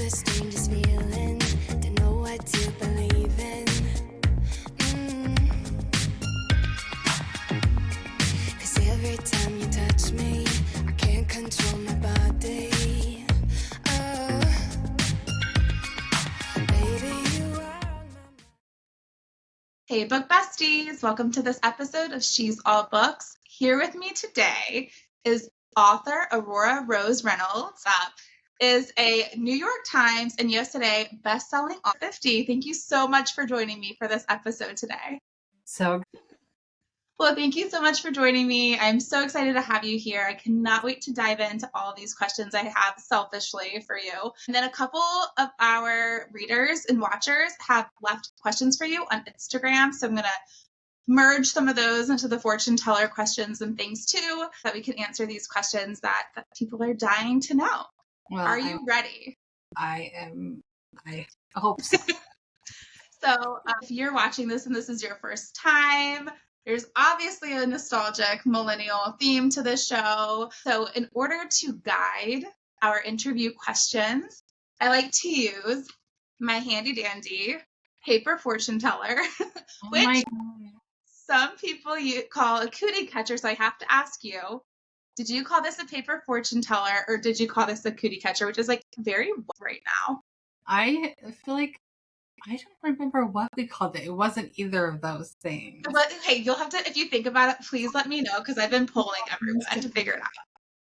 the strangest feeling, to know what to believe in. Cause every time you touch me, I can't control my body. Oh, baby, you are my... Hey, book besties! Welcome to this episode of She's All Books. Here with me today is author Aurora Rose Reynolds. Is a New York Times and USA Today bestselling author. 50. Thank you so much for joining me for this episode today. Well, thank you so much for joining me. I'm so excited to have you here. I cannot wait to dive into all these questions I have selfishly for you. And then a couple of our readers and watchers have left questions for you on Instagram. So I'm going to merge some of those into the fortune teller questions and things too, so that we can answer these questions that people are dying to know. Well, are you ready? I am. I hope so. So if you're watching this and this is your first time, there's obviously a nostalgic millennial theme to this show. So in order to guide our interview questions, I like to use my handy dandy paper fortune teller, which some people call a cootie catcher. So I have to ask you, did you call this a paper fortune teller or did you call this a cootie catcher, which is like very right now? I feel like I don't remember what we called it. It wasn't either of those things. But hey, you'll have to, if you think about it, please let me know because I've been polling everyone to figure it out.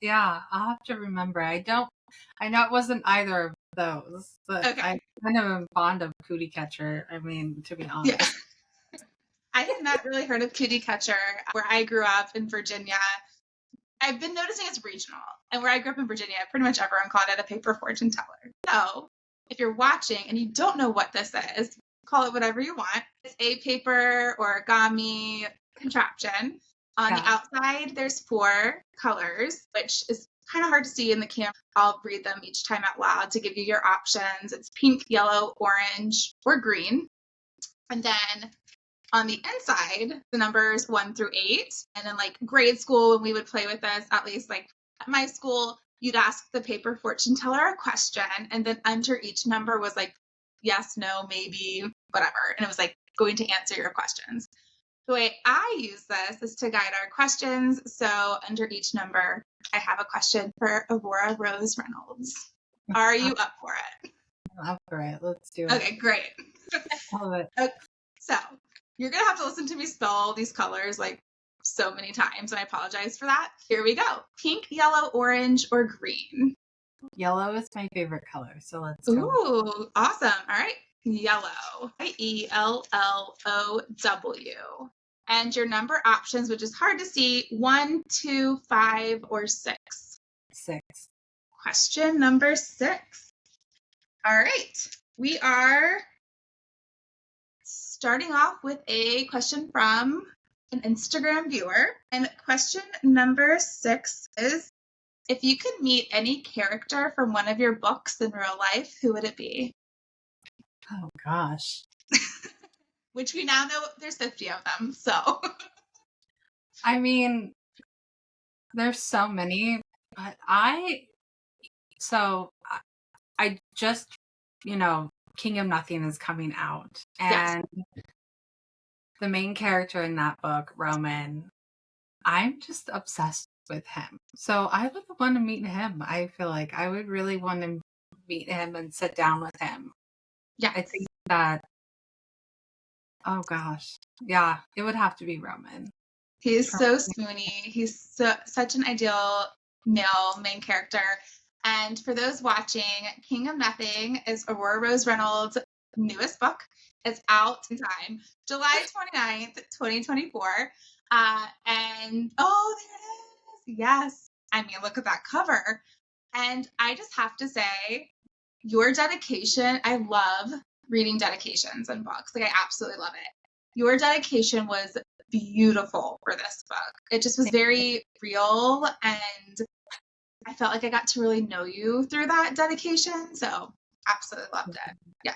Yeah, I'll have to remember. I know it wasn't either of those, but okay. I kind of am fond of cootie catcher. I mean, to be honest. Yeah. I had not really heard of cootie catcher where I grew up in Virginia. I've been noticing it's regional. And where I grew up in Virginia, pretty much everyone called it a paper fortune teller. So if you're watching and you don't know what this is, call it whatever you want. It's a paper origami contraption. On the outside, there's 4 colors, which is kind of hard to see in the camera. I'll read them each time out loud to give you your options. It's pink, yellow, orange, or green. And then on the inside, the numbers 1 through 8. And in like grade school, when we would play with this, at least like at my school, you'd ask the paper fortune teller a question. And then under each number was like, yes, no, maybe, whatever. And it was like going to answer your questions. The way I use this is to guide our questions. So under each number, I have a question for Aurora Rose Reynolds. Are you up for it? I'm up for it. Let's do it. Okay, great. Love it. Okay, so you're going to have to listen to me spell these colors like so many times, and I apologize for that. Here we go. Pink, yellow, orange, or green? Yellow is my favorite color, so let's go. Ooh, awesome. All right. Yellow. ELLOW. And your number options, which is hard to see, 1, 2, 5, or 6. 6. Question number 6. All right. We are starting off with a question from an Instagram viewer. And question number 6 is, if you could meet any character from one of your books in real life, who would it be? Oh, gosh. Which we now know there's 50 of them, so. I mean, there's so many, but I just, King of Nothing is coming out. And the main character in that book, Roman, I'm just obsessed with him. So I would want to meet him. I feel like I would really want to meet him and sit down with him. Yeah. I think that, oh gosh. Yeah, it would have to be Roman. He's so spoony. He's such an ideal male main character. And for those watching, King of Nothing is Aurora Rose Reynolds' newest book. It's out in time, July 29th, 2024. And oh, there it is. Yes. I mean, look at that cover. And I just have to say, your dedication, I love reading dedications in books. Like, I absolutely love it. Your dedication was beautiful for this book. It just was very real, and I felt like I got to really know you through that dedication. So absolutely loved it. Yeah.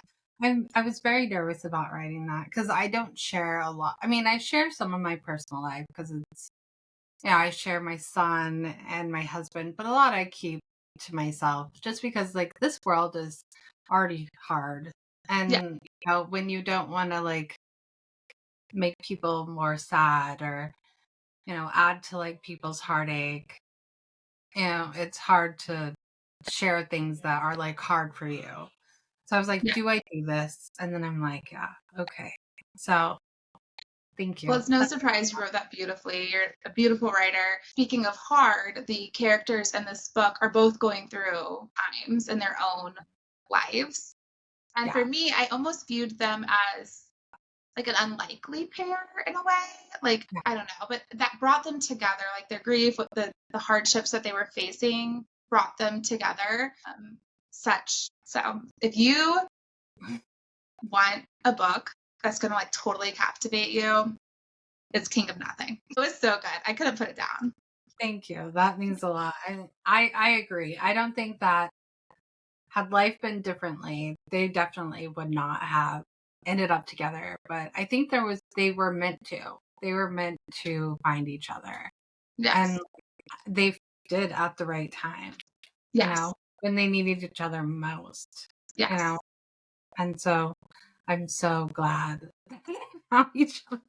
I was very nervous about writing that because I don't share a lot. I mean, I share some of my personal life because it's, I share my son and my husband, but a lot I keep to myself just because like this world is already hard. And Yeah. you know, when you don't want to like make people more sad or, you know, add to like people's heartache, you know, it's hard to share things that are like hard for you. So I was like, Yeah. do I do this? And then I'm like, yeah, okay. So thank Well, you. it's no surprise you wrote that beautifully. You're a beautiful writer. Speaking of hard, the characters in this book are both going through times in their own lives. And for Yeah. me, I almost viewed them as like an unlikely pair in a way. Like, Yeah. I don't know, but that brought them together. Like their grief, with the hardships that they were facing brought them together. So if you want a book that's going to like totally captivate you, it's King of Nothing. It was so good. I couldn't put it down. Thank you. That means a lot. I agree. I don't think that had life been differently, they definitely would not have ended up together. But I think they were meant to. They were meant to find each other. Yes. And they did at the right time. Yes. You know, when they needed each other most. Yes. You know. And so I'm so glad that they found each other.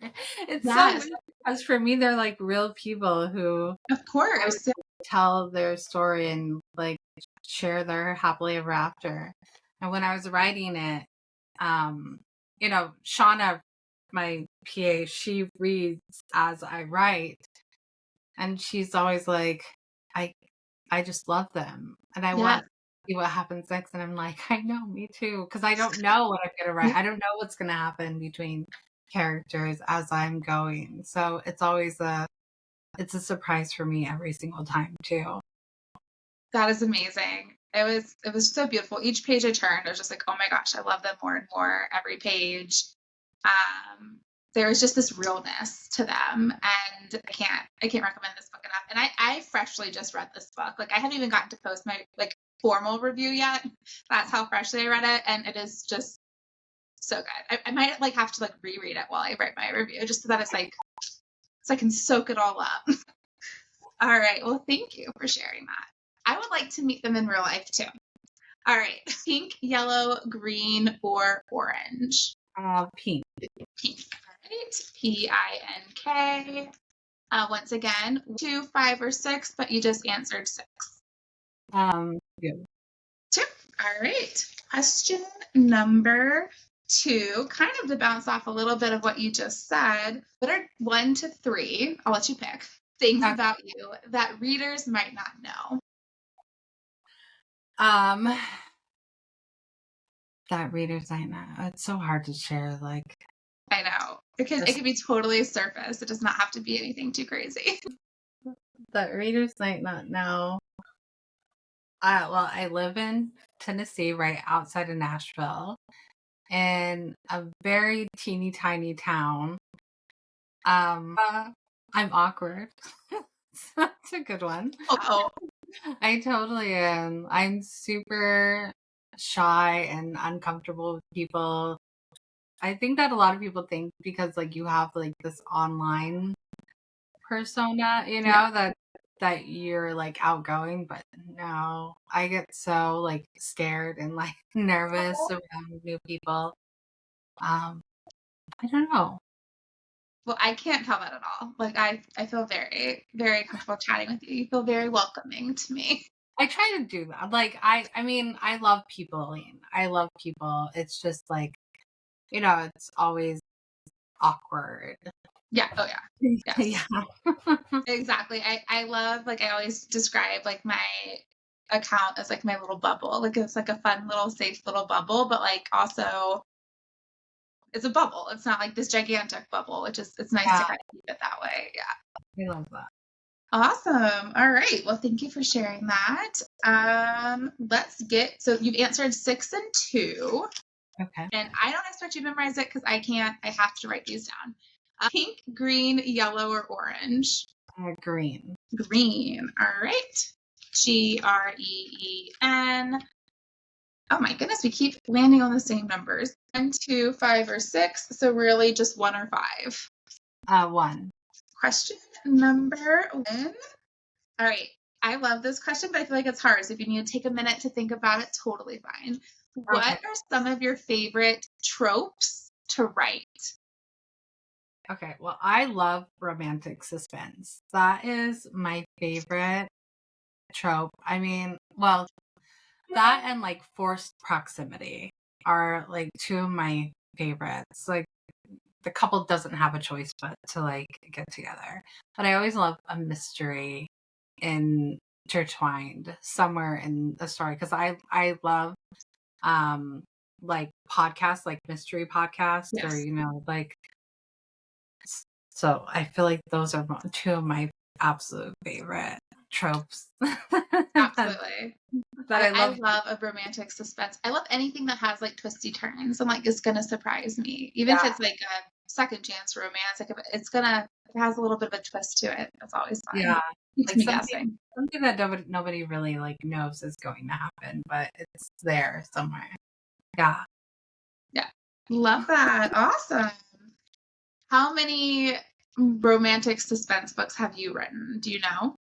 It's so Yes. weird because for me they're like real people who Of I would course. tell their story and like share their happily ever after. And when I was writing it, you know, Shauna, my PA, she reads as I write, and she's always like, I just love them, and I want Yes. to see what happens next. And I'm like, I know, me too, because I don't know what I'm gonna write. I don't know what's gonna happen between characters as I'm going. So it's always it's a surprise for me every single time too. That is amazing. It was so beautiful. Each page I turned, I was just like, oh my gosh, I love them more and more every page. There was just this realness to them, and I can't recommend this book enough. And I freshly just read this book. Like I haven't even gotten to post my like formal review yet. That's how freshly I read it, and it is just so good. I might like have to like reread it while I write my review, just so that it's like so I can soak it all up. All right. Well, thank you for sharing that. I would like to meet them in real life too. All right. Pink, yellow, green, or orange? Pink. Pink. All right. Pink. Once again, 2, 5, or 6, but you just answered 6. Good. 2. All right. Question number 2, kind of to bounce off a little bit of what you just said. What are 1 to 3? I'll let you pick. Things about you that readers might not know. That readers might not. It's so hard to share. Like I know. It can be totally surface. It does not have to be anything too crazy. that readers might not know. Well, I live in Tennessee, right outside of Nashville, in a very teeny tiny town. I'm awkward. That's a good one. Oh, I totally am. I'm super shy and uncomfortable with people. I think that a lot of people think because like you have like this online persona, you know, yeah. that you're like outgoing, but no, I get so like scared and like nervous around new people. I don't know. Well, I can't tell that at all. Like I feel very, very comfortable chatting with you. You feel very welcoming to me. I try to do that. Like I mean, I love people. I love people. It's just like, you know, it's always awkward. Yeah. Oh yeah. Yes. Yeah. Exactly. I love like I always describe like my account as like my little bubble. Like it's like a fun little safe little bubble, but like also it's a bubble. It's not like this gigantic bubble, which is it's nice Yeah, to kind of keep it that way. Yeah. I love that. Awesome. All right. Well, thank you for sharing that. So you've answered 6 and 2, Okay. and I don't expect you to memorize it because I can't. I have to write these down. Pink, green, yellow, or orange? Green. Green. All right. Green. Oh my goodness, we keep landing on the same numbers. 1, 2, 5, or 6. So really just 1 or 5. 1. Question number 1. All right. I love this question, but I feel like it's hard. So if you need to take a minute to think about it, totally fine. What Okay. are some of your favorite tropes to write? Okay. Well, I love romantic suspense. That is my favorite trope. I mean, well, that and like forced proximity are like two of my favorites. Like the couple doesn't have a choice but to like get together. But I always love a mystery intertwined somewhere in a story because I love like podcasts, like mystery podcasts, or Yes, like so I feel like those are two of my absolute favorite tropes that absolutely. I I love. love a romantic suspense. I love anything that has like twisty turns and like is gonna surprise me. Even if Yeah, it's like a second chance romance, like if it's gonna it has a little bit of a twist to it. That's always fun. yeah, Keeps like me something guessing. something that nobody really like knows is going to happen, but it's there somewhere. Yeah. Yeah. Love that. Awesome. How many romantic suspense books have you written? Do you know?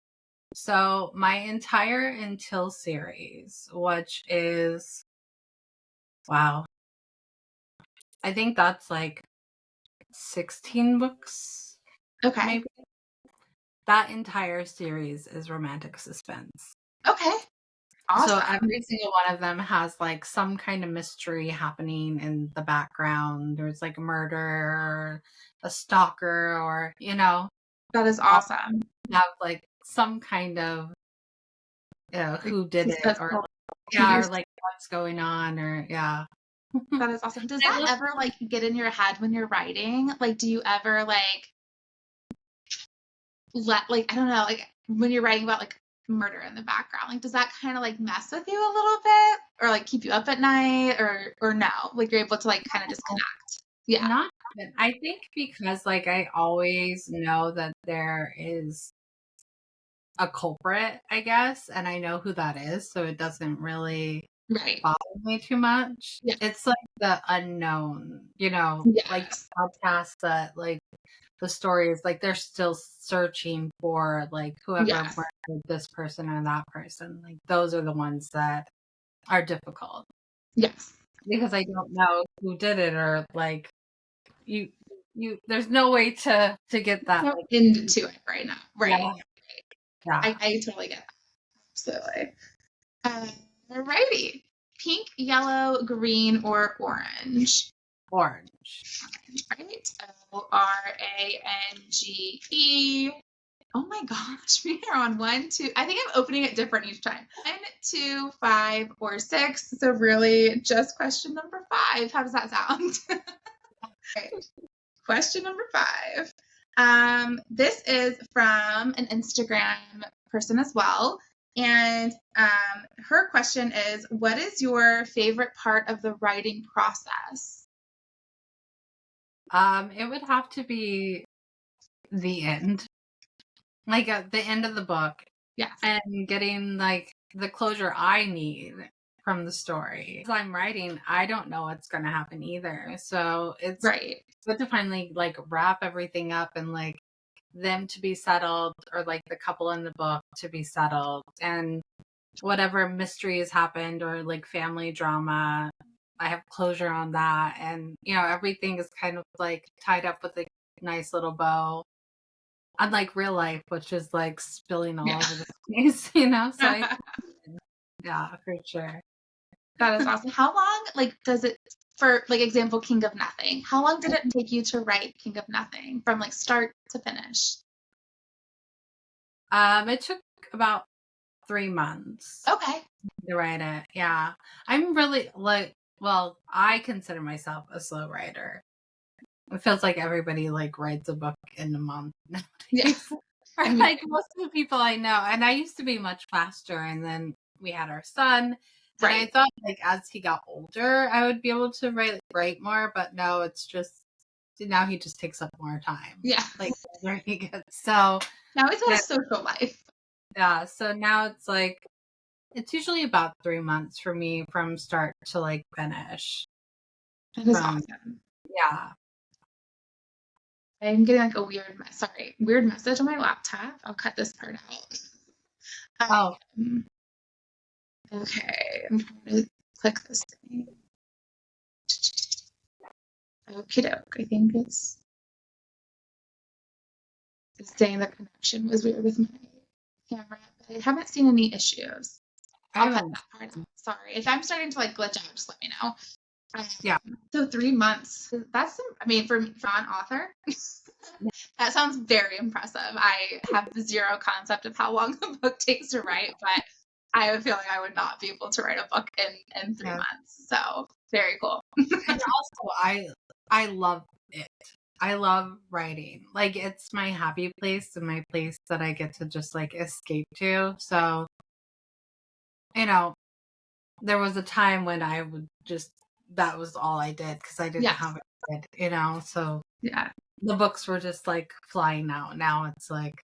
So my entire Until series, which is wow, I think that's like 16 books, Okay. maybe. That entire series is romantic suspense. Okay. So Awesome. every single one of them has like some kind of mystery happening in the background. There's like a murder, or a stalker, or That is all awesome. have like some kind of Like who did it, suspense or yeah, or piece. like what's going on, or yeah. That is awesome. Does I that love ever like get in your head when you're writing? Like, do you ever like I don't know, like when you're writing about like murder in the background, like does that kind of like mess with you a little bit or like keep you up at night or no? Like you're able to like kind of disconnect. Yeah. not even. I think because like I always know that there is a culprit, I guess, and I know who that is, so it doesn't really Right. bother me too much. Yeah. It's like the unknown, like Yes. the podcast that like the story is like they're still searching for like whoever Yes. murdered this person or that person. Like those are the ones that are difficult Yes. because I don't know who did it, or like you there's no way to get that Not like into it right now. Right. yeah, yeah. I totally get that. Absolutely. Alrighty. Pink, yellow, green, or orange? Orange. Right. Orange. Oh my gosh, we are on 1, 2. I think I'm opening it different each time. 1, 2, 5, or 6. So really, just question number 5. How does that sound? Right. Question number 5. This is from an Instagram person as well. And her question is, what is your favorite part of the writing process? It would have to be the end, like at the end of the book, Yes. and getting like the closure I need from the story. As I'm writing, I don't know what's going to happen either, so it's Right. good to finally like wrap everything up and like them to be settled, or like the couple in the book to be settled, and whatever mystery has happened or like family drama, I have closure on that, and everything is kind of like tied up with a nice little bow, unlike real life, which is like spilling all Yeah. over the place. So yeah, for sure. That is awesome. How long, like, does it, for like example, King of Nothing? How long did it take you to write King of Nothing from like start to finish? It took about 3 months Okay. to write it. Yeah, I'm really like, well, I consider myself a slow writer. It feels like everybody like writes a book in a month Yeah. nowadays. Or I mean, like most of the people I know. And I used to be much faster, and then we had our son. And I right. thought like as he got older I would be able to write more, but no, it's just now he just takes up more time. Yeah. Like the older he gets. So Now he's got a yeah, social life. yeah. So now it's like it's usually about 3 months for me from start to like finish. That is From awesome. yeah. I'm getting like a weird message on my laptop. I'll cut this part out. Oh, Okay, I'm trying to click this thing. Okie doke. I think it's saying the connection was weird with my camera, but I haven't seen any issues. I I'll cut haven't. that part out. Sorry. If I'm starting to like glitch out, just let me know. Yeah. So 3 months. That's some, I mean, for an author, that sounds very impressive. I have zero concept of how long a book takes to write, but I have a feeling I would not be able to write a book in 3 Yeah. months. So very cool. And also, I love it. I love writing. Like, it's my happy place and my place that I get to just like escape to. So, you know, there was a time when I would just, that was all I did because I didn't Yes. have a kid, you know? So Yeah. the books were just like flying out. Now it's like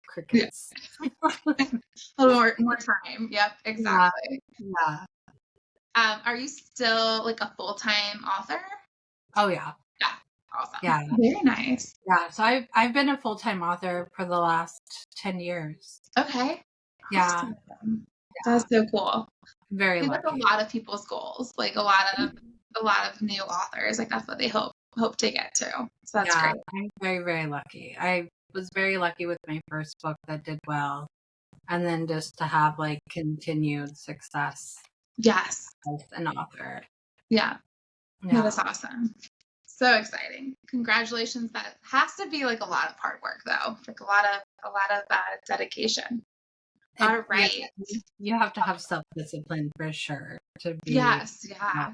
crickets. A little more time. Yep, exactly. Yeah. Are you still like a full-time author? Oh, yeah. Yeah. Awesome. Yeah. Very nice. Yeah. So I've been a full-time author for the last 10 years. Okay. Yeah. Awesome. That's so cool. Very I think that's lucky. a lot of people's goals. Like a lot of new authors. Like that's what they hope to get to. So that's great. I'm very, very lucky. I was very lucky with my first book that did well. And then just to have like continued success Yes. as an author. Yeah. Yeah. That is awesome. So exciting. Congratulations. That has to be like a lot of hard work though. Like a lot of dedication. All right. You have to have self-discipline for sure to be. Yes. Yeah.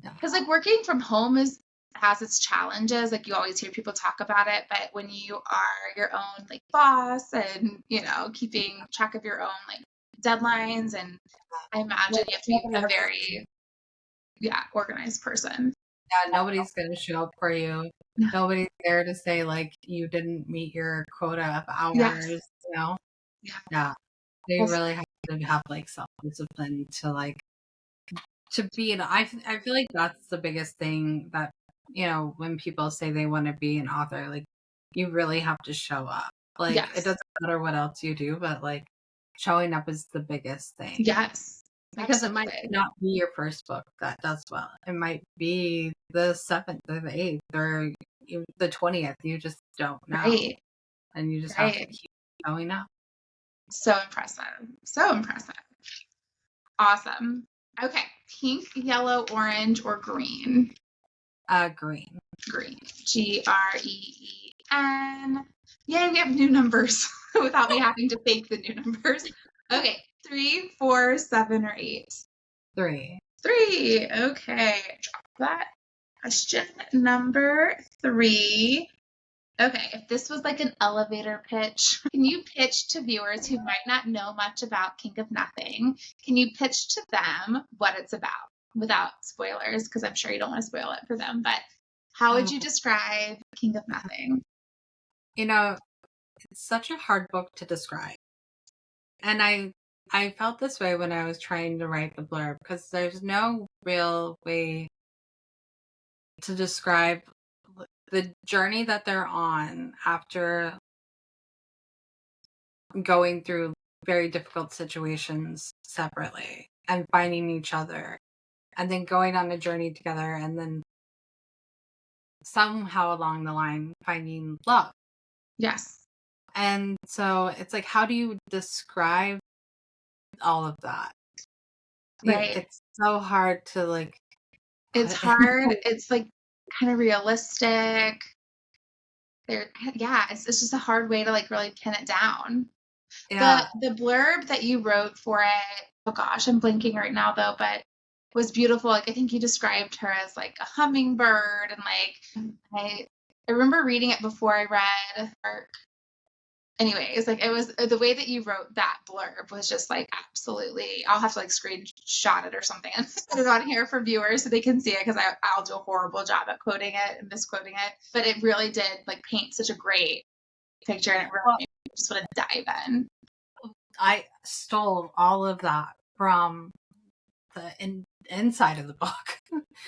Because like working from home has its challenges. Like you always hear people talk about it, but when you are your own like boss and keeping track of your own like deadlines, and I imagine you have to be a very organized person. Yeah, nobody's gonna show up for you. No. Nobody's there to say like you didn't meet your quota of hours. Yes. Yeah. So you really have to have like self-discipline to like to be an I feel like that's the biggest thing that when people say they want to be an author, like you really have to show up. Like it doesn't matter what else you do, but like showing up is the biggest thing. Yes. Because it might not be your first book that does well. It might be the 7th or the 8th or the 20th. You just don't know. Right. And you just have to keep showing up. So impressive. So impressive. Awesome. Okay. Pink, yellow, orange, or green? Green. Green. GREEN. Yay, we have new numbers without me having to fake the new numbers. Okay. 3, 4, 7, or 8? 3. 3. Okay. Drop that. Question number 3. Okay, if this was like an elevator pitch, can you pitch to viewers who might not know much about King of Nothing? Can you pitch to them what it's about without spoilers? Because I'm sure you don't want to spoil it for them, but how would you describe King of Nothing? It's such a hard book to describe. And I felt this way when I was trying to write the blurb because there's no real way to describe the journey that they're on after going through very difficult situations separately and finding each other and then going on a journey together and then somehow along the line finding love. Yes. And so it's like, how do you describe all of that? Right. It's so hard to like. It's hard. It's like kind of realistic. It's just a hard way to like really pin it down. Yeah. The blurb that you wrote for it, oh gosh, I'm blinking right now though, but was beautiful. Like I think you described her as like a hummingbird, and like I remember reading it before I read Arc. Anyways, like it was the way that you wrote that blurb was just like absolutely. I'll have to like screenshot it or something and put it on here for viewers so they can see it, because I'll do a horrible job at quoting it and misquoting it. But it really did like paint such a great picture, and it really made me just want to dive in. I stole all of that from the inside of the book.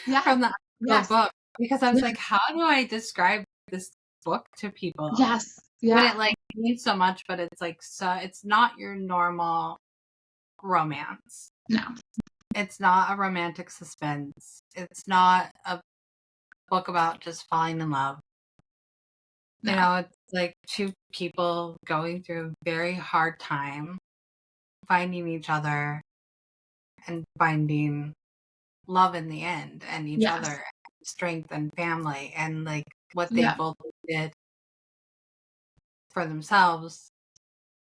Yeah. From the book, because I was like, how do I describe this book to people. Yes. When Yeah. it like means so much, but it's like it's not your normal romance. No. It's not a romantic suspense. It's not a book about just falling in love. No. You know, it's like two people going through a very hard time, finding each other and finding love in the end, and each Yes. other, strength and family, and like what they Yeah. both did for themselves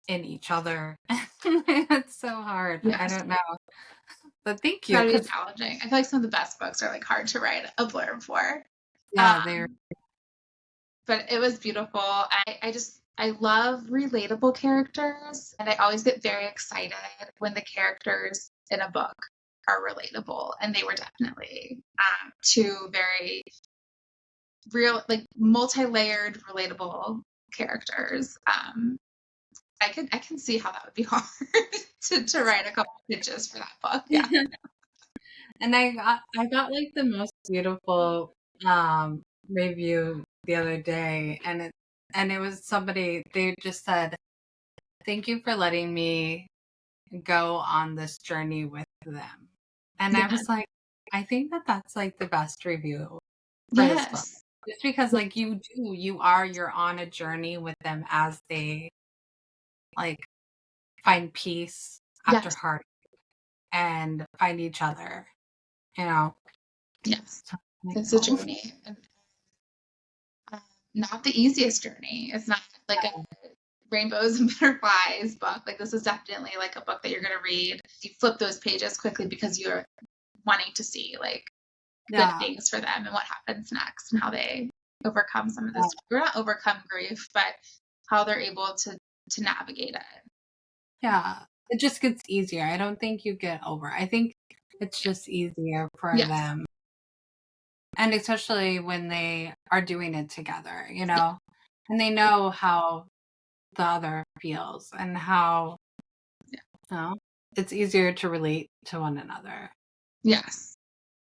in each other. It's so hard. I Yes. don't know. But thank It's you. gotta be 'Cause, challenging. I feel like some of the best books are like hard to write a blurb for. yeah, they're But it was beautiful. I love relatable characters, and I always get very excited when the characters in a book are relatable, and they were definitely two very real, like multi-layered, relatable characters. I can see how that would be hard to write a couple pitches for that book. Yeah. and I got like the most beautiful review the other day, and it was somebody, they just said, "Thank you for letting me go on this journey with them." And I Yeah. was like, I think that that's like the best review for this book. Yes. Just because like you're on a journey with them as they like find peace after Yes. heartache and find each other, you know. Yes. So, like, It's a journey. And, not the easiest journey. It's not like a rainbows and butterflies book. Like this is definitely like a book that you're going to read. You flip those pages quickly because you're wanting to see like good yeah. things for them and what happens next and how they overcome some of this, or not overcome grief, but how they're able to navigate it. Yeah. It just gets easier. I don't think you get over. I think it's just easier for Yes. them. And especially when they are doing it together, you know, and they know how the other feels and how, you know, it's easier to relate to one another. Yes.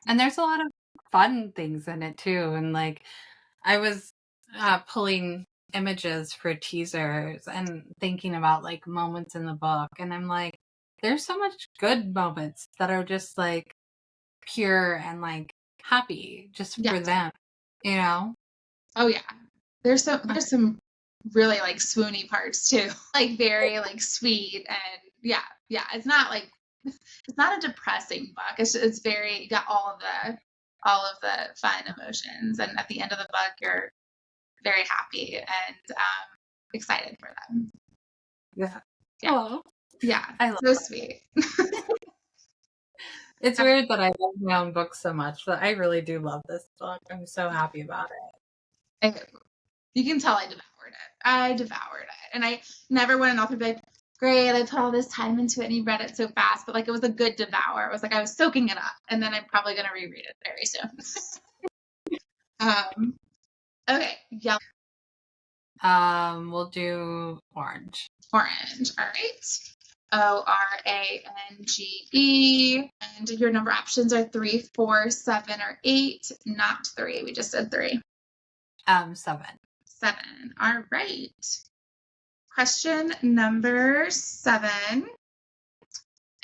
And there's a lot of fun things in it too. And like, I was pulling images for teasers and thinking about like moments in the book. And I'm like, there's so much good moments that are just like pure and like happy just for Yes. them, you know? Oh yeah. There's some really like swoony parts too. Like very like sweet, and yeah. It's not a depressing book. It's very, you got all of the fun emotions, and at the end of the book you're very happy and excited for them. Yeah. Yeah. Oh, Yeah. I love So sweet. it's weird that I love my own books so much, but I really do love this book. I'm so happy about it. You can tell I devoured it. And I never want an author to be like, great, I put all this time into it and you read it so fast, but like it was a good devour. It was like I was soaking it up, and then I'm probably going to reread it very soon. Okay, yellow. We'll do orange. Orange. All right. ORANGE. And your number options are 3, 4, 7, or 8. Not 3. We just said 3. 7. 7. All right. Question number 7.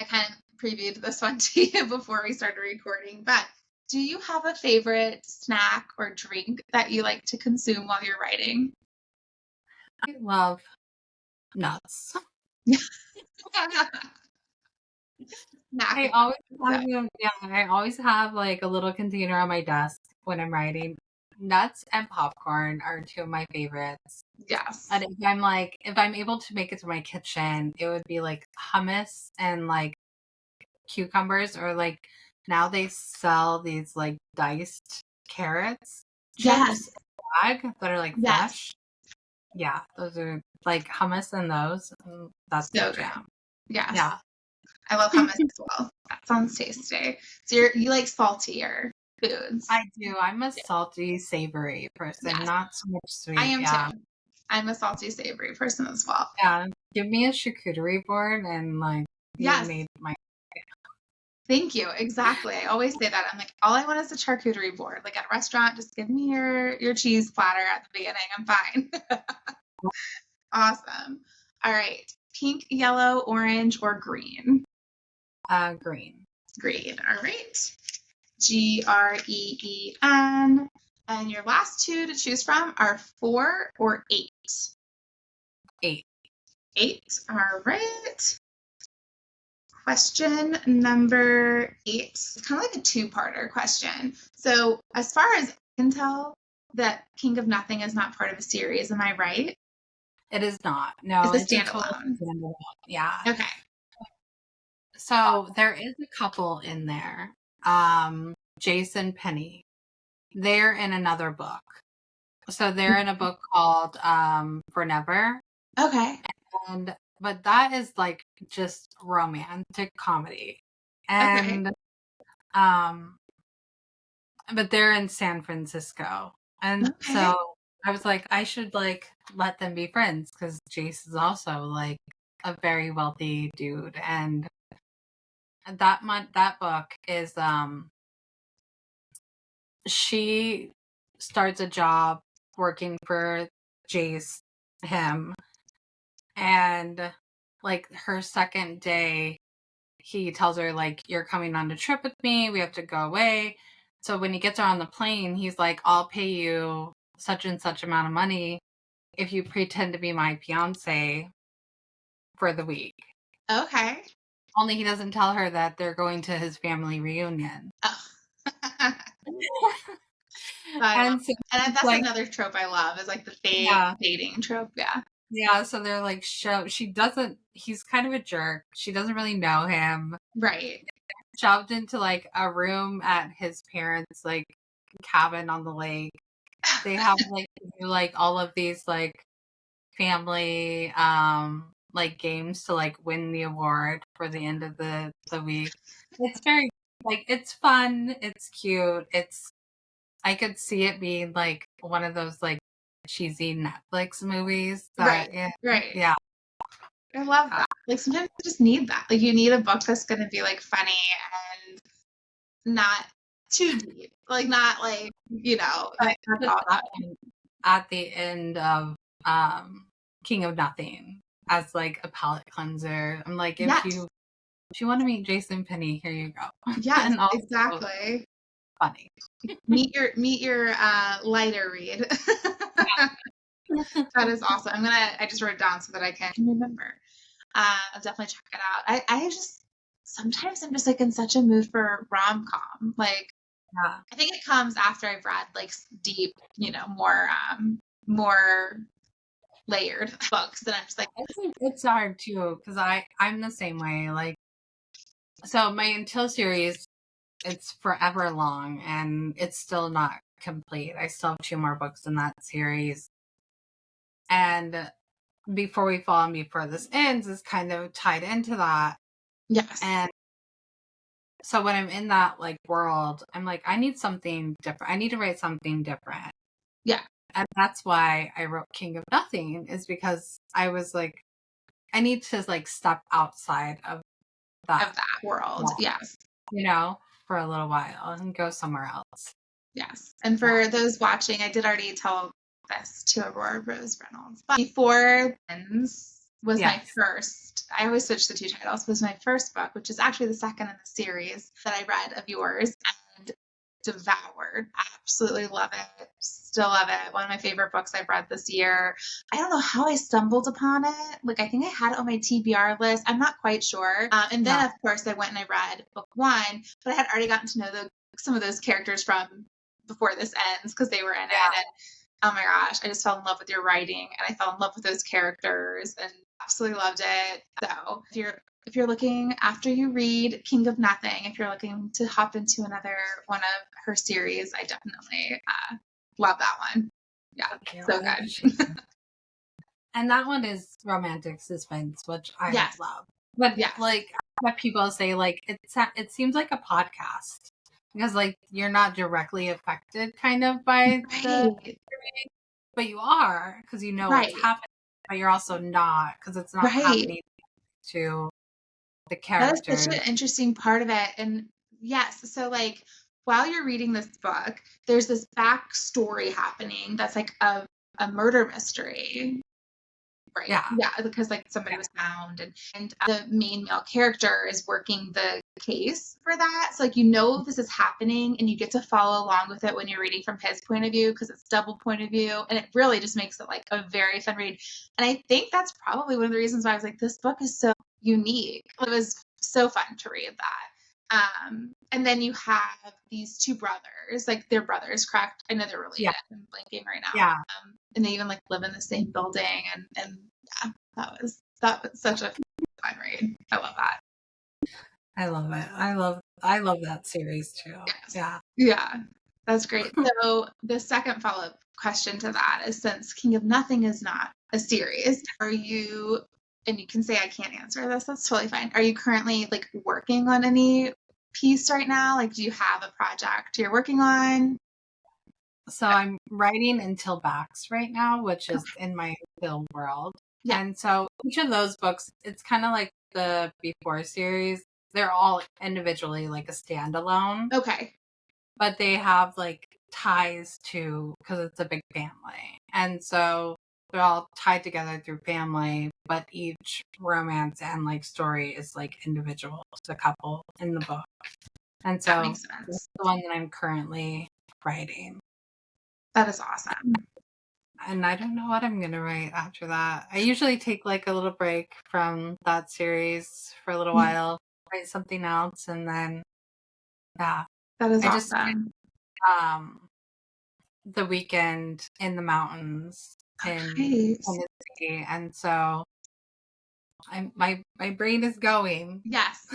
I kind of previewed this one to you before we started recording, but do you have a favorite snack or drink that you like to consume while you're writing? I love nuts. I always have like a little container on my desk when I'm writing. Nuts and popcorn are two of my favorites. Yes. And if I'm able to make it to my kitchen, it would be like hummus and like cucumbers, or like now they sell these like diced carrots chips bag that are like fresh. Yeah, those are like hummus and those. That's So my good. jam. Yes. Yeah. I love hummus as well. That sounds tasty. So you like saltier foods. I do. I'm a salty, savory person, Yes. not so much sweet. I am too. I'm a salty, savory person as well. Yeah. Give me a charcuterie board and like you Yes. made my Thank you. Exactly. I always say that. I'm like, all I want is a charcuterie board. Like at a restaurant, just give me your cheese platter at the beginning. I'm fine. Awesome. All right. Pink, yellow, orange, or green? Green. Green. All right. Green. And your last two to choose from are 4 or 8. 8. 8. All right. Question number 8. It's kind of like a two-parter question. So, as far as I can tell, that King of Nothing is not part of a series. Am I right? It is not. No, It's a it's a total standalone. standalone. Yeah. Okay. So there is a couple in there. Jason Penny. They're in another book. So they're in a book called For Never. Okay. But that is like just romantic comedy. Okay. And but they're in San Francisco. And Okay. so I was like, I should like let them be friends because Jace is also like a very wealthy dude. And that book is she starts a job working for Jace, him, and like her second day he tells her like, you're coming on a trip with me, we have to go away. So when he gets her on the plane, he's like, I'll pay you such and such amount of money if you pretend to be my fiance for the week. Okay. Only he doesn't tell her that they're going to his family reunion. Oh. And so and that's like, another trope I love is like the fake yeah. dating trope. Yeah. Yeah, so they're like, he's kind of a jerk. She doesn't really know him. Right. Shoved into like a room at his parents' like cabin on the lake. They have like all of these like family like games to like win the award for the end of the week. It's very like it's fun, it's cute, I could see it being like one of those like cheesy Netflix movies that Right. yeah. I love that. Like sometimes you just need that. Like you need a book that's going to be like funny and not too deep. Like not like, like, that's awesome. At the end of King of Nothing as like a palate cleanser. I'm like, if you want to meet Jason Penny, here you go. Yes, and also exactly. Funny. meet your lighter read. That is awesome. I just wrote it down so that I can remember. I'll definitely check it out. I just sometimes I'm just like in such a mood for rom-com. Like I think it comes after I've read like deep, more layered books, and I'm just like it's hard too because I'm the same way. Like so my Until series, it's forever long and it's still not complete. I still have 2 more books in that series. And Before We Fall and Before This Ends is kind of tied into that. yes. And so when I'm in that like world, I'm like, I need something different. I need to write something different. Yeah. And that's why I wrote King of Nothing, is because I was like, I need to like step outside of that world. Yes. For a little while and go somewhere else. Yes. And for those watching, I did already tell this to Aurora Rose Reynolds. But Before Ends was my first, I always switch the 2 titles, was my first book, which is actually the second in the series that I read of yours and devoured. Absolutely love it. Still love it. One of my favorite books I've read this year. I don't know how I stumbled upon it. Like, I think I had it on my TBR list. I'm not quite sure. And then, of course, I went and I read book 1, but I had already gotten to know some of those characters from Before This Ends because they were in it. And oh my gosh, I just fell in love with your writing and I fell in love with those characters and absolutely loved it. So if you're looking after you read King of Nothing, if you're looking to hop into another one of her series, I definitely love that one. Yeah, so good. And that one is romantic suspense, which I love. But yes. like what people say, like it seems like a podcast because like you're not directly affected kind of by but you are because you know what's happening, but you're also not because it's not happening to the That is characters. such an interesting part of it. And yes, so like while you're reading this book, there's this backstory happening that's like a murder mystery. Right. Yeah. Yeah, because like somebody was found and the main male character is working the case for that. So like you know this is happening and you get to follow along with it when you're reading from his point of view because it's double point of view and it really just makes it like a very fun read. And I think that's probably one of the reasons why I was like, this book is so unique. It was so fun to read that. And then you have these two brothers, like they're brothers, correct? I know they're related. Yeah. I'm blanking right now. Yeah. And they even like live in the same building and yeah, that was such a fun read. I love that. I love it. I love that series too. Yes. Yeah. Yeah. That's great. So the second follow-up question to that is since King of Nothing is not a series, are you, and you can say I can't answer this, that's totally fine. Are you currently like working on any piece right now? Like do you have a project you're working on? So I'm writing Until Backs right now, which is in my film world. Yeah. And so each of those books, it's kind of like the Before series. They're all individually like a standalone. Okay. But they have like ties to, because it's a big family. And so they're all tied together through family, but each romance and like story is like individual to the couple in the book. And so That makes sense. that's the one that I'm currently writing. That is awesome. And I don't know what I'm going to write after that. I usually take like a little break from that series for a little while, write something else, and then, yeah. That is I awesome. The weekend in the mountains in Nice. Tennessee. And so my brain is going. Yes.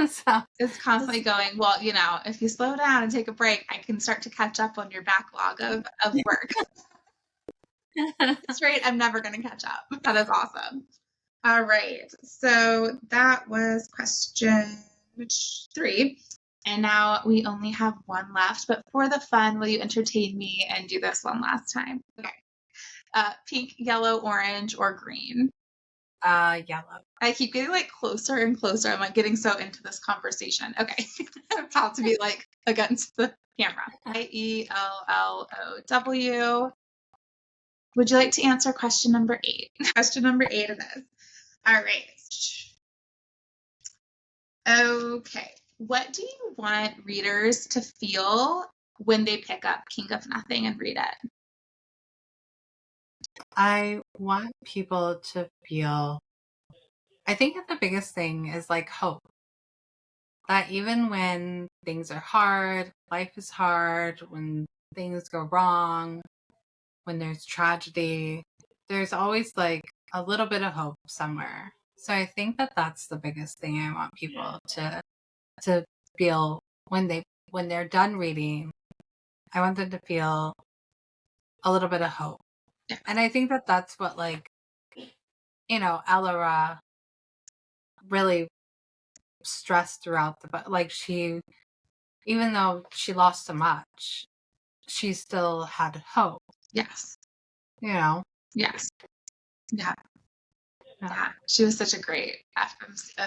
So It's constantly going, well, you know, if you slow down and take a break, I can start to catch up on your backlog of work. That's right. I'm never going to catch up. That is awesome. All right. So that was question 3. And now we only have one left. But for the fun, will you entertain me and do this one last time? Okay. Pink, yellow, orange, or green? Yellow. I keep getting like closer and closer. I'm like getting so into this conversation. Okay. I'm about to be like against the camera. IELLOW. Would you like to answer question number 8? Question number 8 it is. All right. Okay. What do you want readers to feel when they pick up King of Nothing and read it? I want people to feel, I think that the biggest thing is like hope. That even when things are hard, life is hard, when things go wrong, when there's tragedy, there's always like a little bit of hope somewhere. So I think that that's the biggest thing I want people to feel when they're done reading. I want them to feel a little bit of hope. Yeah. And I think that that's what, like, you know, Aurora really stressed throughout the book. Like, she, even though she lost so much, she still had hope. Yes. You know? Yes. Yeah. Yeah, she was such a great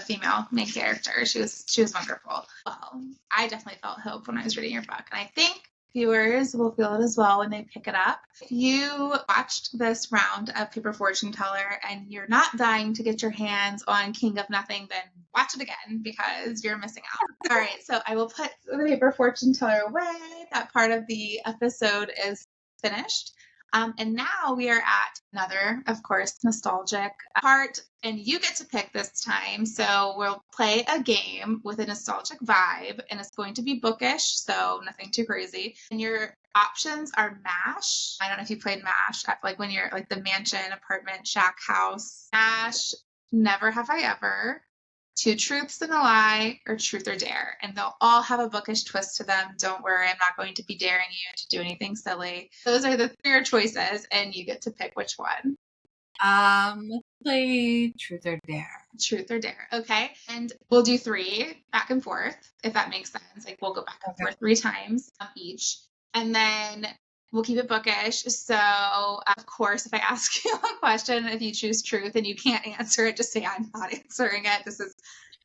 female main character. She was wonderful. Well, I definitely felt hope when I was reading your book, and I think viewers will feel it as well when they pick it up. If you watched this round of Paper Fortune Teller and you're not dying to get your hands on King of Nothing, then watch it again because you're missing out. All right, so I will put the Paper Fortune Teller away. That part of the episode is finished. And now we are at another, of course, nostalgic part, and you get to pick this time. So we'll play a game with a nostalgic vibe, and it's going to be bookish, so nothing too crazy. And your options are MASH. I don't know if you played MASH, like when you're like the mansion, apartment, shack, house. MASH, Never Have I Ever, Two Truths and a Lie, or Truth or Dare. And they'll all have a bookish twist to them. Don't worry, I'm not going to be daring you to do anything silly. Those are the 3 choices, and you get to pick which one. Play Truth or Dare. Truth or Dare, okay? And we'll do 3 back and forth, if that makes sense. Like we'll go back and forth 3 times each. And then we'll keep it bookish. So, of course, if I ask you a question, if you choose truth and you can't answer it, just say, I'm not answering it. This is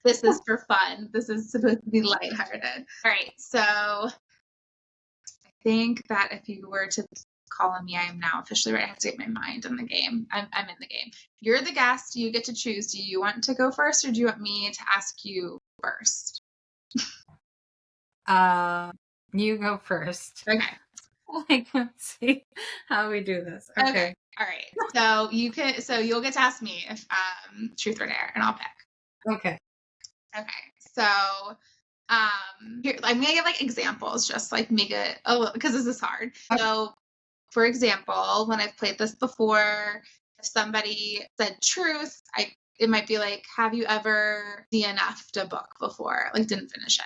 This is for fun. This is supposed to be lighthearted. All right, so I think that if you were to call on me, I am now officially ready. I have to get my mind in the game. I'm in the game. You're the guest. You get to choose. Do you want to go first, or do you want me to ask you first? You go first. Okay. Like, let's see how we do this. Okay. All right. So you'll get to ask me if truth or dare, and I'll pick. Okay. Okay. So here, I'm gonna give like examples, just like make it because this is hard. Okay. So for example, when I've played this before, if somebody said truth, it might be like, have you ever DNF'd a book before? Like didn't finish it.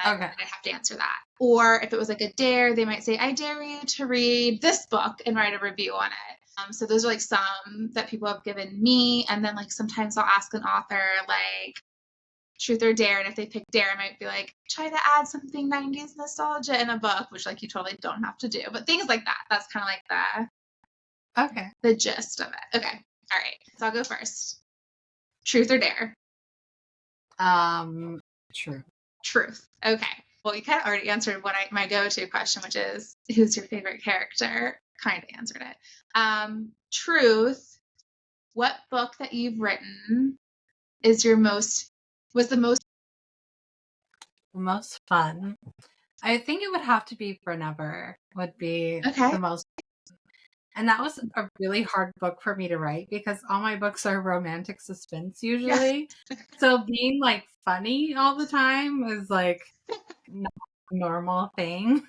Okay. I'd have to answer that. Or if it was like a dare, they might say, I dare you to read this book and write a review on it. So those are like some that people have given me. And then like sometimes I'll ask an author like truth or dare. And if they pick dare, I might be like, try to add something 90s nostalgia in a book, which like you totally don't have to do. But things like that. That's kind of like the gist of it. Okay. All right. So I'll go first. Truth or dare? True. Truth. Okay. Well, you kind of already answered my go-to question, which is who's your favorite character? Kind of answered it. Truth. What book that you've written is the most fun? I think it would have to be For Never. Would be okay. the most. And that was a really hard book for me to write because all my books are romantic suspense usually. Yeah. So being like funny all the time is like not a normal thing.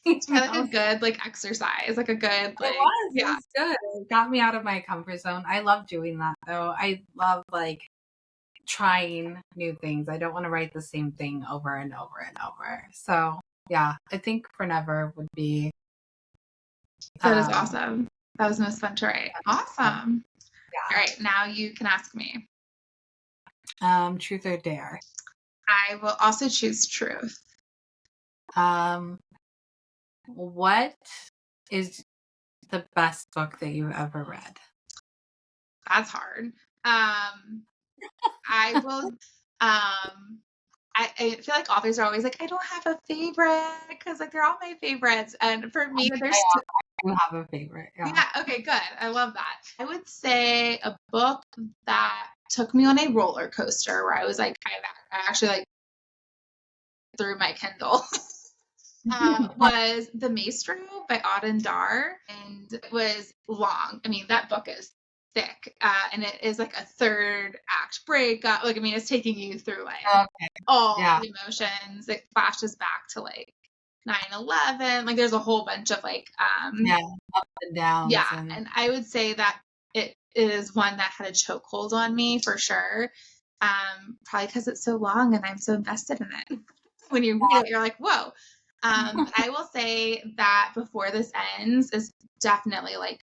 It's like a good like exercise, like a good like it was good. It got me out of my comfort zone. I love doing that though. I love like trying new things. I don't want to write the same thing over and over and over. So yeah, I think For Never would be. That is awesome. That was the most fun to write. Awesome. Yeah. All right, now you can ask me. Truth or dare? I will also choose truth. What is the best book that you've ever read? That's hard. I will. I feel like authors are always like, I don't have a favorite because like they're all my favorites, and for me, there's. I have a favorite. Yeah. Okay. Good. I love that. I would say a book that took me on a roller coaster where I was like, I actually like threw my Kindle. Was The Maestro by Auden Dar, and it was long. I mean, that book is thick, and it is like a third act breakup. Like, I mean, it's taking you through like all the emotions. It flashes back to like 9/11. Like, there's a whole bunch of like up and downs. Yeah, and I would say that it is one that had a chokehold on me for sure. Probably because it's so long and I'm so invested in it. When you read it, you're like, whoa. I will say that Before This Ends is definitely like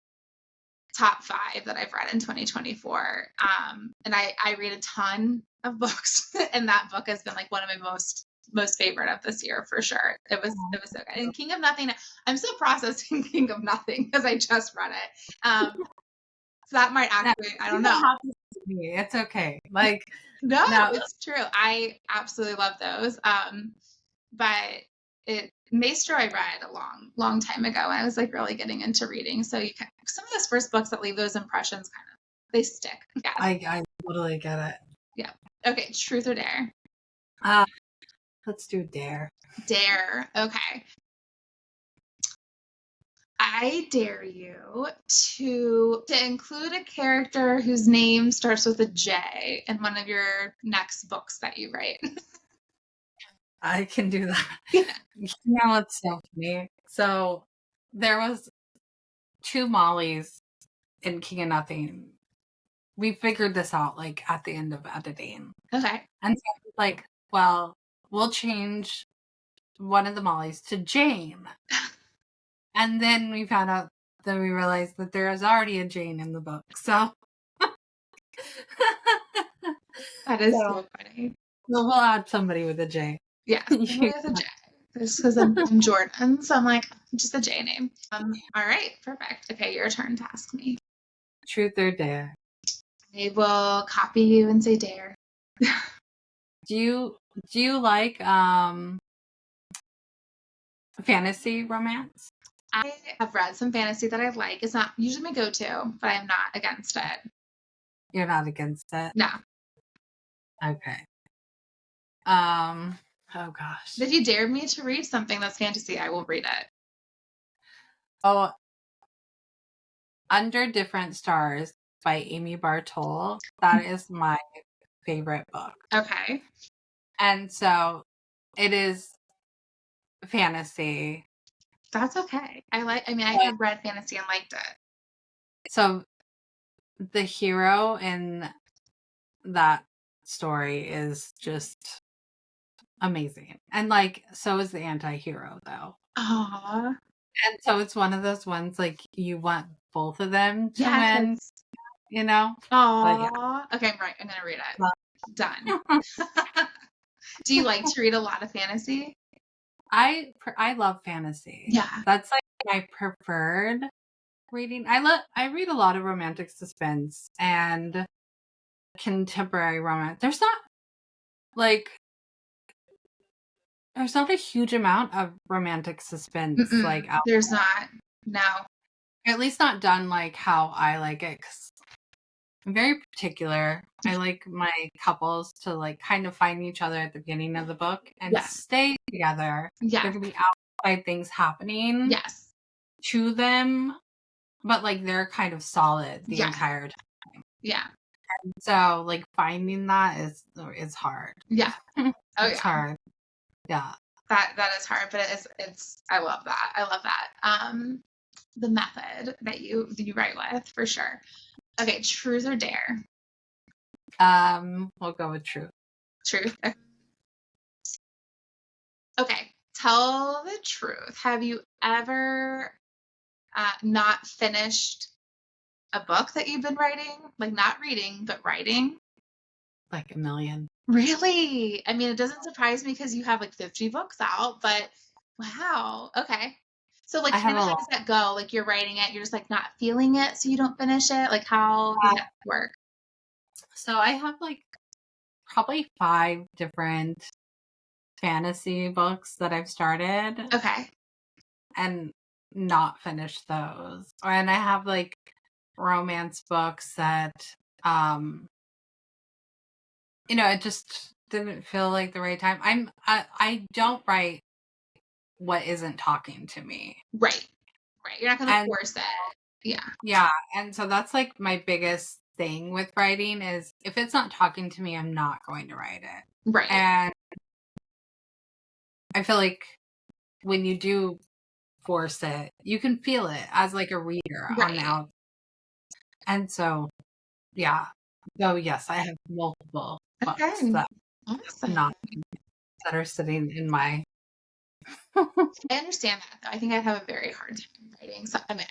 top 5 that I've read in 2024. And I read a ton of books, and that book has been like one of my most favorite of this year for sure. It was so good. And King of Nothing, I'm still processing King of Nothing because I just read it. So that might actually, I don't know. It's okay. Like no, it's true. I absolutely love those. But Maestro I read a long time ago, and I was like really getting into reading. So some of those first books that leave those impressions they stick. Yeah. I totally get it. Yeah. Okay. Truth or dare? Let's do dare. Dare. Okay. I dare you to include a character whose name starts with a J in one of your next books that you write. I can do that. Yeah. You know, it's so funny. So there was 2 Mollys in King of Nothing. We figured this out like at the end of editing. Okay. And so I was like, well, we'll change one of the Mollys to Jane. And then we found out that we realized that there is already a Jane in the book. So that is so funny. So we'll add somebody with a J. Yeah, somebody with a J. Just because I'm Jordan, so I'm like, just a J name. All right, perfect. Okay, your turn to ask me. Truth or dare? I will copy you and say dare. Do you like fantasy romance? I have read some fantasy that I like. It's not usually my go-to, but I am not against it. You're not against it? No. Okay. Oh gosh. If you dare me to read something that's fantasy, I will read it. Oh, Under Different Stars by Amy Bartol. That is my favorite book. Okay. And so it is fantasy. That's okay. I But- have read fantasy and liked it. So the hero in that story is just amazing. And like, so is the anti-hero though. Aww. And so it's one of those ones like you want both of them to win, Yes. you know? Aww. But yeah. Okay, right. I'm going to read it. Well- Done. Do you like to read a lot of fantasy? I love fantasy. Yeah. That's like my preferred reading. I read a lot of romantic suspense and contemporary romance. There's not a huge amount of romantic suspense Mm-mm. like out, There's not. No. at least not done like how I like it, 'cause I'm very particular. I like my couples to like kind of find each other at the beginning of the book and Yeah. stay together. Yeah. There can be outside things happening Yes. to them, but like they're kind of solid the Yeah. entire time. Yeah. So like finding that is hard. Yeah. Oh, It's yeah. hard. Yeah. That is hard, but it's I love that. I love that. The method that you write with, for sure. Okay, truth or dare? We'll go with truth. Truth. Okay, tell the truth. Have you ever not finished a book that you've been writing? Like not reading, but writing? Like a million. Really? I mean, it doesn't surprise me because you have like 50 books out, but wow. Okay. So like I have kind of a how lot. does that go? Like you're writing it, you're just like not feeling it, so you don't finish it? Like how does that work? So I have like probably 5 different fantasy books that I've started Okay. and not finished those. And I have like romance books that it just didn't feel like the right time. I don't write what isn't talking to me. Right. Right. You're not going to And force it. Yeah. yeah, and so that's like my biggest thing with writing is if it's not talking to me, I'm not going to write it. Right. And I feel like when you do force it, you can feel it as like a reader on the Right. outside. And so, yeah. So yes, I have multiple books Okay. that Awesome. that are sitting in my. I understand that though. I think I'd have a very hard time writing. So I mean,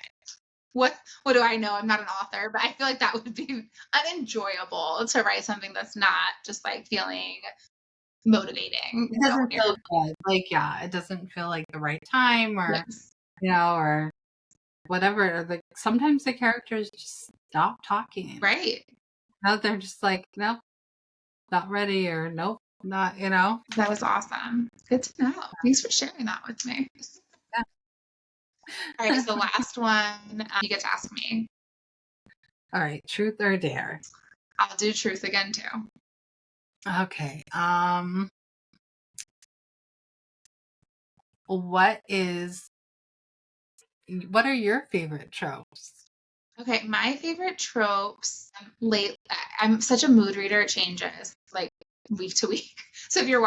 what do I know? I'm not an author, but I feel like that would be unenjoyable to write something that's not just like feeling motivating. It doesn't feel good. Like, yeah, it doesn't feel like the right time or, Yes. or whatever. Like sometimes the characters just stop talking. Right. No, they're just like, nope, not ready, or nope, not, That was awesome. Good to know. Thanks for sharing that with me. Yeah. All right. So last one, you get to ask me. All right, truth or dare? I'll do truth again too. Okay. What are your favorite tropes? Okay, my favorite tropes. I'm such a mood reader; it changes like week to week. So if you're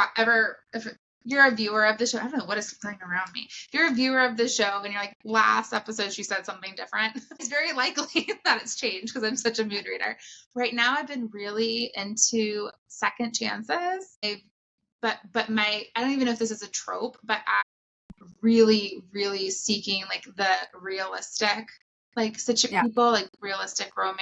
a viewer of the show, I don't know what is flying around me. If you're a viewer of the show and you're like, last episode she said something different, it's very likely that it's changed because I'm such a mood reader. Right now, I've been really into second chances. But I don't even know if this is a trope, but I'm really, really seeking like the realistic like people, like realistic romance,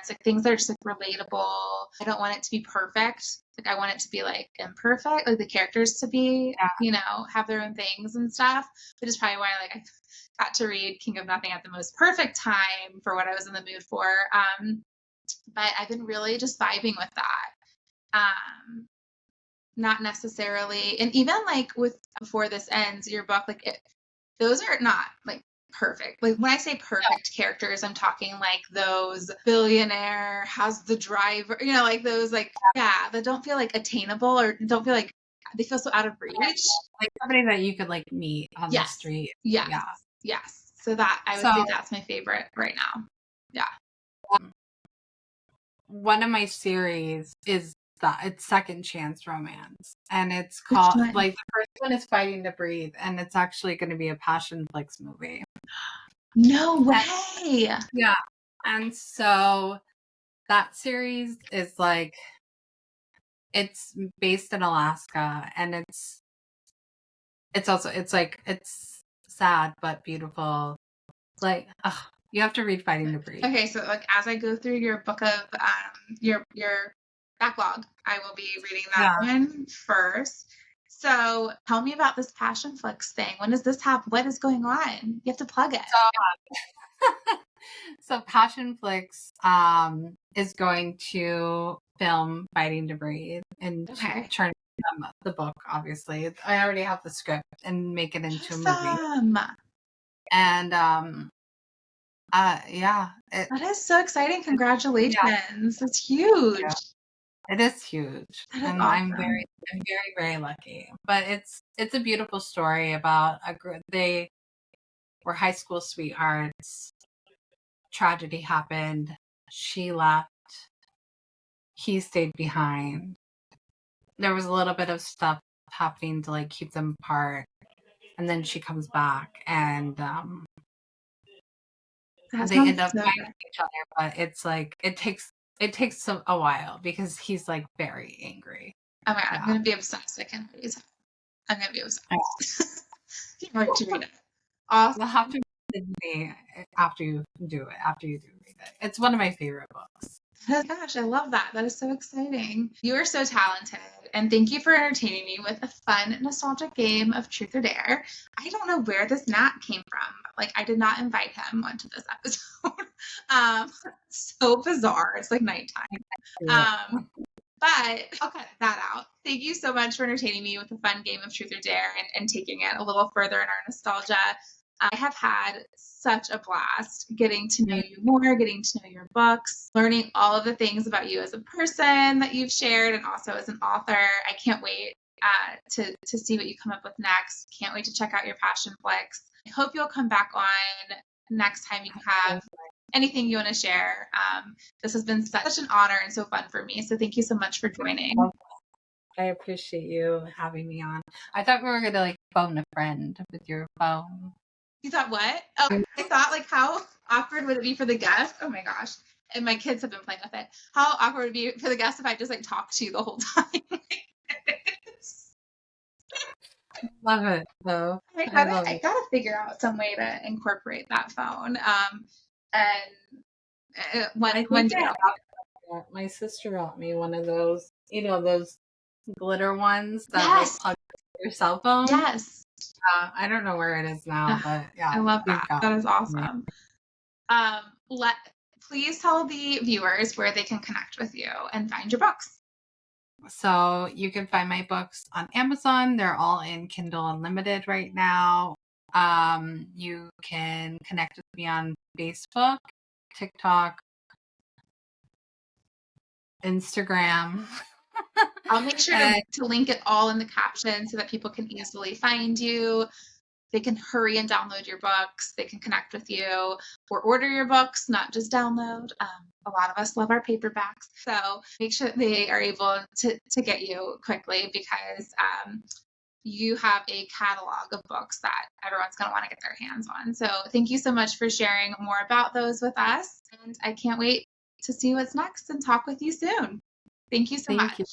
like things that are just like relatable. I don't want it to be perfect. Like I want it to be like imperfect, like the characters to be, have their own things and stuff. Which is probably why like I got to read King of Nothing at the most perfect time for what I was in the mood for. But I've been really just vibing with that. not necessarily, and even like with Before This Ends, your book, like those are not like perfect. Like when I say perfect characters, I'm talking like those billionaire has the driver, like those like that don't feel like attainable or don't feel like they feel so out of reach. Like somebody that you could like meet on the street. Yes. Yeah. Yes. So that I would say that's my favorite right now. Yeah. One of my series is it's Second Chance Romance, and it's called like the first one is Fighting to Breathe, and it's actually going to be a PassionFlix movie. No way. Yeah. And so that series is like, it's based in Alaska, and it's sad but beautiful. Like, you have to read Fighting to Breathe. Okay, so like as I go through your book of your backlog, I will be reading that one first. So tell me about this PassionFlix thing. When does this happen? What is going on? You have to plug it. So PassionFlix is going to film Fighting to Breathe and turn the book, obviously. I already have the script and make it into a movie. And that is so exciting. Congratulations. It's huge. Yeah. It is huge. And awesome. I'm very, very lucky. But it's a beautiful story about they were high school sweethearts. Tragedy happened. She left. He stayed behind. There was a little bit of stuff happening to like keep them apart. And then she comes back, and they end up finding each other. But it's like it takes a while because he's like very angry. Oh my God, I'm gonna be obsessed. I can't believe it. I'm gonna be obsessed. Can't wait to read it. Awesome. You'll have to read me after you do read it. It's one of my favorite books. Oh gosh, I love that. That is so exciting. You are so talented, and thank you for entertaining me with a fun, nostalgic game of Truth or Dare. I don't know where this Nat came from. Like, I did not invite him onto this episode. So bizarre. It's like nighttime. But I'll cut that out. Thank you so much for entertaining me with a fun game of Truth or Dare and taking it a little further in our nostalgia. I have had such a blast getting to know you more, getting to know your books, learning all of the things about you as a person that you've shared and also as an author. I can't wait to see what you come up with next. Can't wait to check out your PassionFlix. I hope you'll come back on next time you have anything you want to share. This has been such an honor and so fun for me. So thank you so much for joining. I appreciate you having me on. I thought we were going to like phone a friend with your phone. You thought what? Oh, I thought like how awkward would it be for the guest? Oh my gosh. And my kids have been playing with it. How awkward would it be for the guest if I just like talked to you the whole time? Love it though. I gotta figure out some way to incorporate that phone. One day my sister got me one of those, those glitter ones that like plug your cell phone. Yes. I don't know where it is now, but yeah. I love that. That is awesome. Please tell the viewers where they can connect with you and find your books. So you can find my books on Amazon. They're all in Kindle Unlimited right now. You can connect with me on Facebook, TikTok, Instagram. I'll make sure to link it all in the caption so that people can easily find you. They can hurry and download your books. They can connect with you or order your books, not just download. A lot of us love our paperbacks. So make sure they are able to get you quickly because you have a catalog of books that everyone's going to want to get their hands on. So thank you so much for sharing more about those with us. And I can't wait to see what's next and talk with you soon. Thank you so much. Thank you.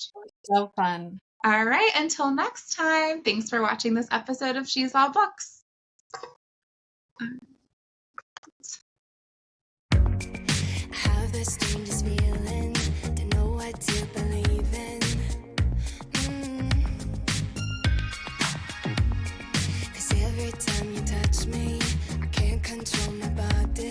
So fun. All right. Until next time. Thanks for watching this episode of She's All Books. I have the strangest feeling, don't know what to believe in. 'Cause every time you touch me, I can't control my body.